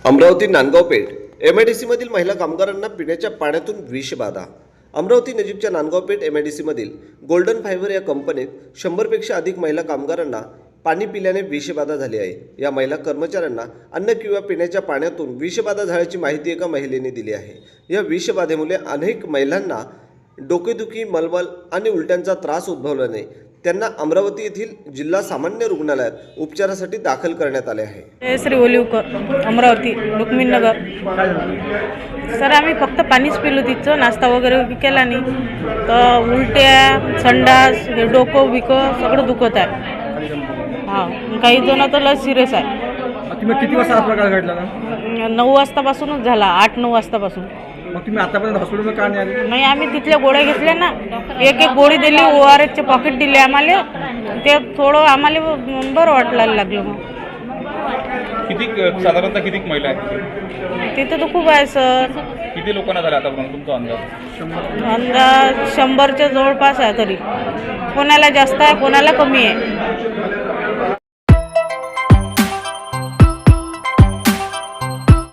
Amravati Nandgaon Peth MIDC मधील महिला कामगारांना पिण्याच्या पाण्यातून विषबाधा। अमरावती नजीकच्या नांदगाव पेठ एमआयडीसी मधील गोल्डन फायबर या कंपनीत 100 पेक्षा अधिक महिला कामगारांना पाणी पिल्याने विषबाधा झाली आहे। या महिला कर्मचाऱ्यांना अन्न किंवा पिण्याच्या पाण्यातून विषबाधा झाल्याची माहिती एका महिलेने दिली आहे। या विषबाधेमुळे अनेक महिलांना डोकेदुखी, मलमल आणि उलट्यांचा त्रास उद्भवल्याने त्यांना अमरावती येथील जिल्हा सामान्य रुग्णालयात उपचारासाठी दाखल करण्यात आले आहे। श्री ओलिवकर, अमरावती रुक्मिणीनगर। सर आम्ही फक्त पाणीच पिलो, तिचं नाश्ता वगैरे केला नाही तर उलट्या, संडास, डोकं बिकं सगळं दुखत आहे। हां, काही जण तर लस सिरियस आहे। तुम्ही किती वाजता हा प्रकार घडला ना? 9 वाजतापासूनच झाला, 8-9 वाजतापासून। मग तुम्ही आतापर्यंत हॉस्पिटलमध्ये का नाही आले? नाही, आम्ही तिथल्या गोळ्या घेतल्या ना, एक गोळी दिली, ORSचे पॉकेट दिले आम्हाला, ते थोडं आम्हाला बरं वाटायला लागलं। मग साधारणतः किती महिला आहेत तिथं तर खूप आहे सर। किती लोकांना झालं आतापर्यंत तुमचा अंदाज? अंदाज 100च्या जवळपास आहे तरी। कोणाला जास्त आहे, कोणाला कमी आहे।